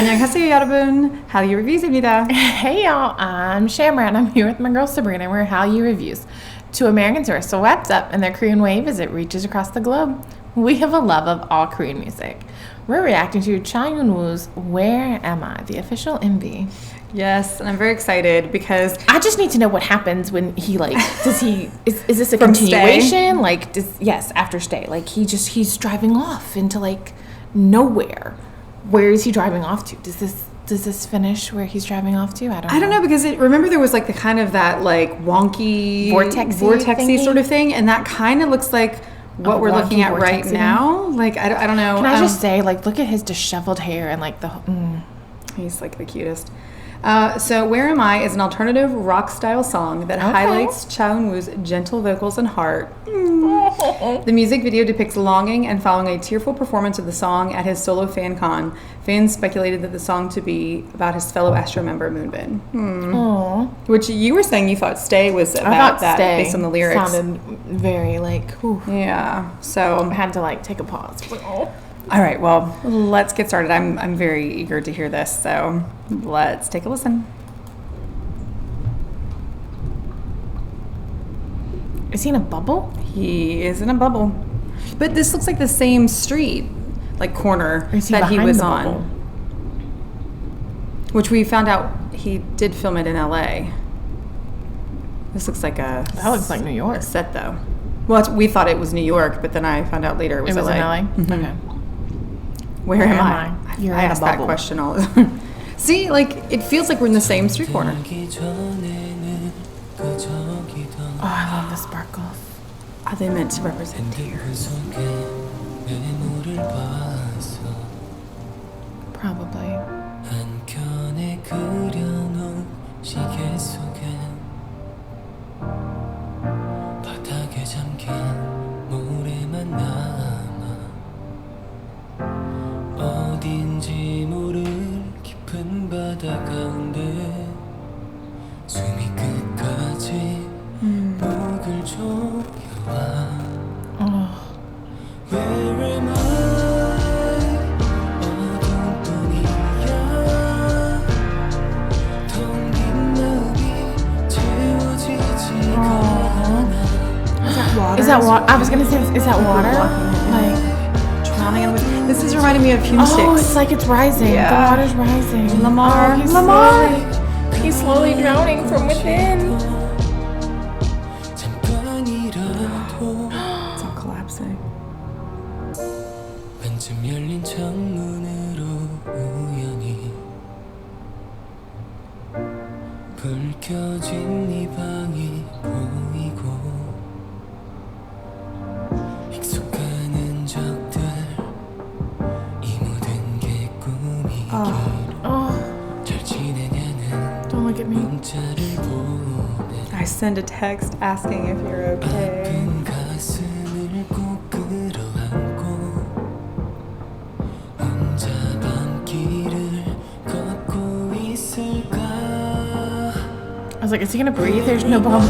안녕하세요 여러분, Hallyu Reviews입니다. Hey y'all, I'm Shamra and I'm here with my girl Sabrina. We're Hallyu Reviews. Two Americans who are swept up in their Korean wave as it reaches across the globe. We have a love of all Korean music. We're reacting to Eun Woo's Where Am I, the official MV. Yes, and I'm very excited because I just need to know what happens when he is this a From continuation? After Stay. Like he's driving off into like nowhere. Where is he driving off to? Does this finish where he's driving off to? I don't know because remember there was like the kind of that like wonky vortexy sort of thing, and that kind of looks like what we're looking at right now. Like I don't know. Can I just say, like, look at his disheveled hair and like he's like the cutest. So Where Am I is an alternative rock style song that highlights Eun Woo's gentle vocals and heart. The music video depicts longing and following a tearful performance of the song at his solo fan con. Fans speculated that the song to be about his fellow Astro member Moonbin. Which you were saying you thought Stay was about that based on the lyrics. Sounded very like, whew. Yeah. So I had to like take a pause. All right, well, let's get started. I'm very eager to hear this, so let's take a listen. Is he in a bubble? He is in a bubble. But this looks like the same street, like corner, that he was on. Which we found out he did film it in LA. This looks like that looks like New York. A set, though. Well, we thought it was New York, but then I found out later it was LA. In LA? Mm-hmm. Okay. Where am I? You're I in asked a that bubble. question all the time. See, like, it feels like we're in the same street corner. Oh, I love the sparkles. Are they meant to represent tears? Probably. 어딘지 모를 깊은 바다 가운데 숨이 끝까지 목을 조여와 Where am I? 어둠뿐이야 텅 빈 마음이 채워지지가 않아 Is that water? I was gonna say, is that water? Like drowning in the. This is reminding me of Fume Sticks. Oh, it's like it's rising. Yeah. The water's rising. Lamar, He's slowly drowning from within. It's all collapsing. 반쯤 열린 창문으로 우연히 불 켜진 네 방이 보이고 익숙한 적들 이 모든 게 꿈이길 잘 지내냐는 Don't look at me. 문자를 보내 I send a text asking if you're okay. 아픈 가슴을 꼭 끌어안고 혼자 밤길을 걷고 있을까 I was like, is he gonna breathe? There's no bump.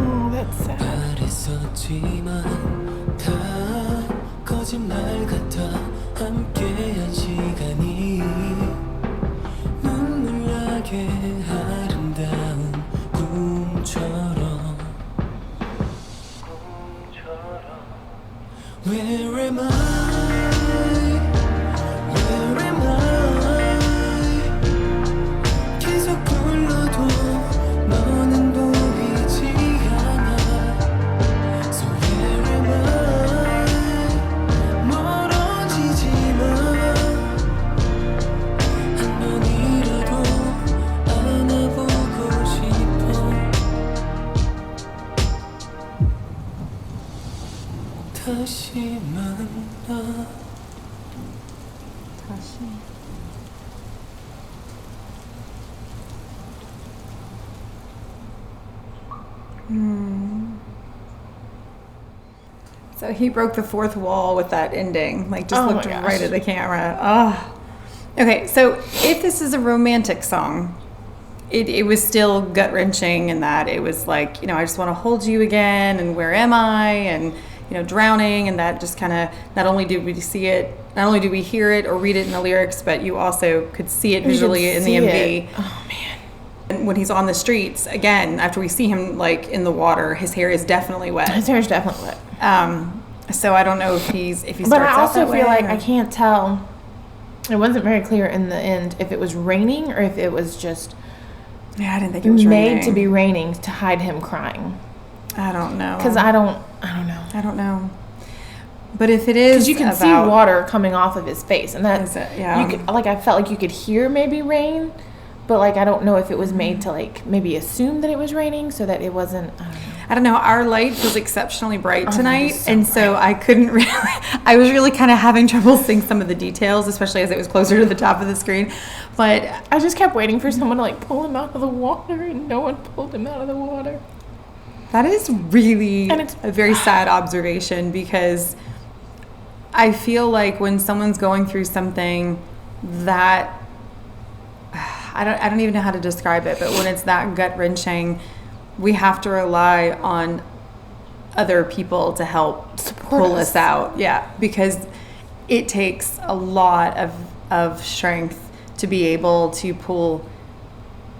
Oh, that's sad. 바랬었지만 다 거짓말 같아 함께한 시간이 눈물 나게 아름다운 꿈처럼 Where am I? Where am I? 계속 불러도 너는 보이지 않아. So where am I? 멀어 다시 만나 So he broke the fourth wall with that ending. Like, just Oh looked my gosh. right at the camera. Oh. Okay, so if this is a romantic song, it was still gut-wrenching in that it was like, I just want to hold you again, and where am I, and, drowning, and that just kind of, not only do we see it, not only do we hear it or read it in the lyrics, but you also could see it visually in the MV. Oh man. And when he's on the streets, again, after we see him, like, in the water, his hair is definitely wet. His hair's definitely wet. So I don't know if he starts But I out also that way feel like or- I can't tell. It wasn't very clear in the end if it was raining or if it was just Yeah, I didn't think it was made raining. to be raining to hide him crying. I don't know. Because I don't know. I don't know. But if it is, Because you can see water coming off of his face, and that Is it? Yeah. you could, like, I felt like you could hear maybe rain, but like I don't know if it was made to like maybe assume that it was raining so that it wasn't. I don't know. Our light was exceptionally bright tonight, was so and so I couldn't really. I was really kind of having trouble seeing some of the details, especially as it was closer to the top of the screen. But I just kept waiting for someone to like pull him out of the water, and no one pulled him out of the water. that is really And it's- a very sad observation, because I feel like when someone's going through something that I don't even know how to describe it, but when it's that gut-wrenching, we have to rely on other people to help Support pull us. us out. Yeah, because it takes a lot of strength to be able to pull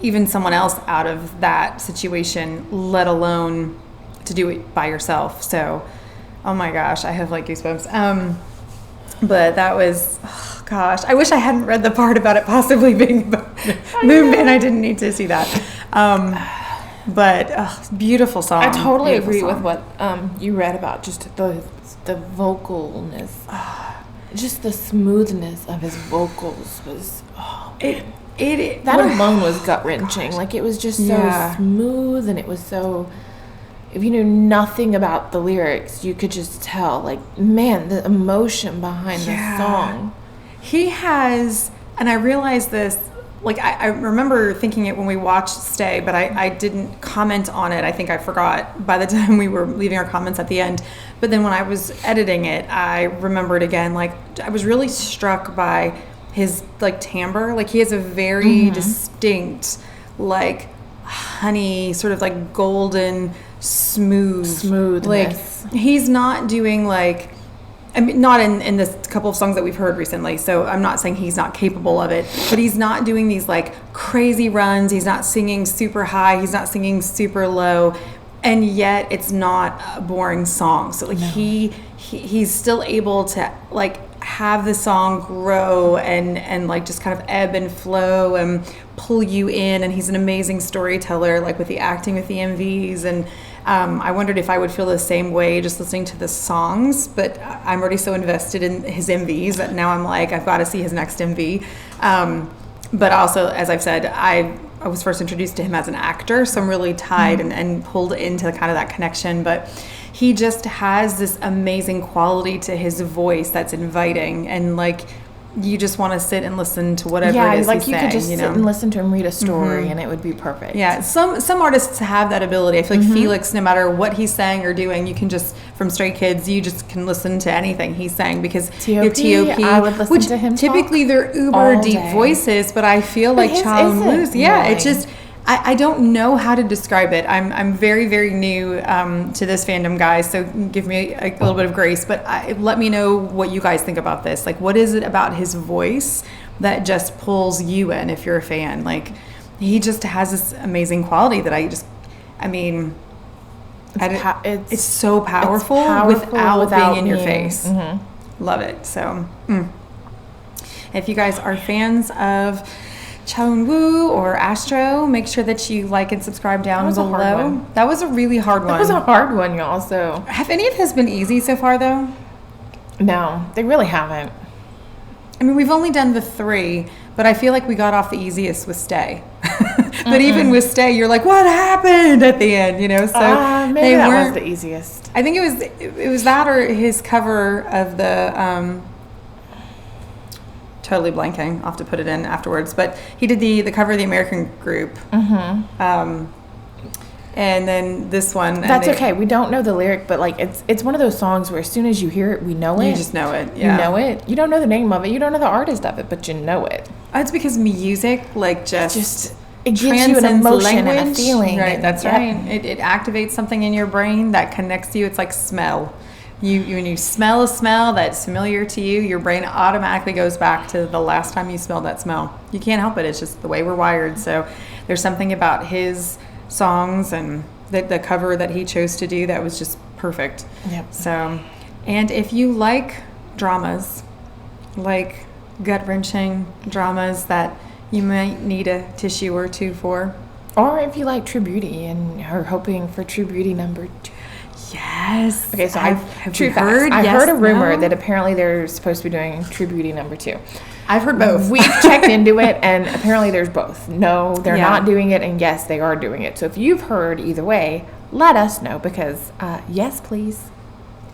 even someone else out of that situation, let alone to do it by yourself. So, oh my gosh, I have like goosebumps. But that was, oh gosh, I wish I hadn't read the part about it possibly being about movement. I didn't need to see that. But beautiful song. I totally Beautiful agree song. with what you read about just the vocalness, just the smoothness of his vocals was. That alone was gut wrenching. Like, it was just so Yeah. smooth, and it was so. If you knew nothing about the lyrics, you could just tell, like, man, the emotion behind Yeah. the song. He has, and I realized this, like, I remember thinking it when we watched Stay, but I didn't comment on it. I think I forgot by the time we were leaving our comments at the end. But then when I was editing it, I remembered again, like, I was really struck by his, like, timbre. Like, he has a very distinct, like, honey, sort of like golden, smoothness. Like, he's not doing, like, I mean, not in this couple of songs that we've heard recently, so I'm not saying he's not capable of it, but he's not doing these like crazy runs. He's not singing super high. He's not singing super low, and yet it's not a boring song. So like he's still able to like have the song grow and like just kind of ebb and flow and pull you in. And he's an amazing storyteller, like with the acting with the MVs. And I wondered if I would feel the same way just listening to the songs, but I'm already so invested in his MVs that now I'm like, I've got to see his next MV. But also, as I've said, I was first introduced to him as an actor, so I'm really tied and pulled into kind of that connection. But he just has this amazing quality to his voice that's inviting, and like you just want to sit and listen to whatever it is like he's you saying, could just sit and listen to him read a story, and it would be perfect. Yeah, some artists have that ability. I feel like Felix, no matter what he's saying or doing, you can just, from Stray Kids, you just can listen to anything he's saying, because T.O.P., I would listen which to him typically they're uber all deep day. voices, but I feel But like his Eun isn't Woo's, yeah, really. it's just, I don't know how to describe it. I'm very, very new to this fandom, guys, so give me a little bit of grace, but let me know what you guys think about this. Like, what is it about his voice that just pulls you in if you're a fan? Like, he just has this amazing quality that it's so powerful, without being in your face. Love it. So, if you guys are fans of Eun Woo or Astro, make sure that you like and subscribe down was a hard below. one. That was a really hard one. That was a hard one, y'all. So Have any of his been easy so far, though? no, they really haven't. I mean, we've only done the 3, but I feel like we got off the easiest with Stay. But even with Stay, you're like, what happened at the end? You know, so maybe that was the easiest. I think it was that or his cover of the totally blanking. I'll have to put it in afterwards. But he did the cover of the American group. And then this one. That's okay. We don't know the lyric, but like it's one of those songs where as soon as you hear it, we know it. You just know it. Yeah. You know it. You don't know the name of it. You don't know the artist of it, but you know it. It's because music, like just it gives you an emotion and a feeling. Right. That's right. It activates something in your brain that connects you. It's like smell. When you smell a smell that's familiar to you, your brain automatically goes back to the last time you smelled that smell. You can't help it. It's just the way we're wired. So there's something about his songs and the cover that he chose to do that was just perfect. Yep. So, and if you like dramas, like gut-wrenching dramas that you might need a tissue or two for, or if you like True Beauty and are hoping for True Beauty number 2. Yes. Okay, so have true you heard? I Yes, heard a rumor no? that apparently they're supposed to be doing True Beauty number 2. I've heard both. We've checked into it, and apparently there's both. No, they're Yeah. not doing it, and yes, they are doing it. So if you've heard either way, let us know because yes, please.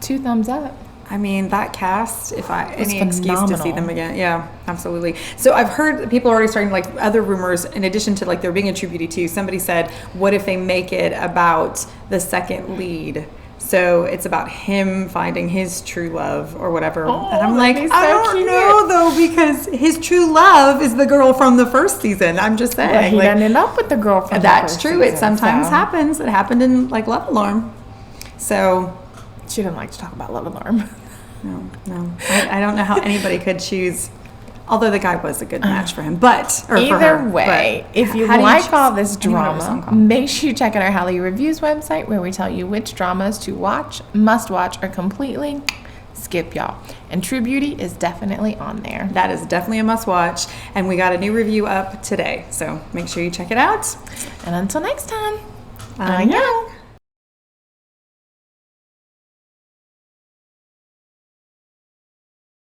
2 thumbs up. I mean, that cast, if I any excuse to see phenomenal. them again. Yeah, absolutely. So I've heard people already starting like other rumors in addition to like there being a True Beauty 2. Somebody said, what if they make it about the second lead? So it's about him finding his true love or whatever. Oh, and I'm like, that'd be I so don't cute. know though, because his true love is the girl from the first season. I'm just saying. But he like, doesn't end up with the girl from the that's first true. season, It sometimes so. happens. It happened in like Love Alarm. So She didn't like to talk about Love Alarm. no. I don't know how anybody could choose. Although the guy was a good match for him, but or for Either her, way, but if you how do like choose all this anyone over a song drama, called? make sure you check out our Hallyu Reviews website where we tell you which dramas to watch, must watch, or completely skip, y'all. And True Beauty is definitely on there. That is definitely a must watch, and we got a new review up today, so make sure you check it out. And until next time, I know.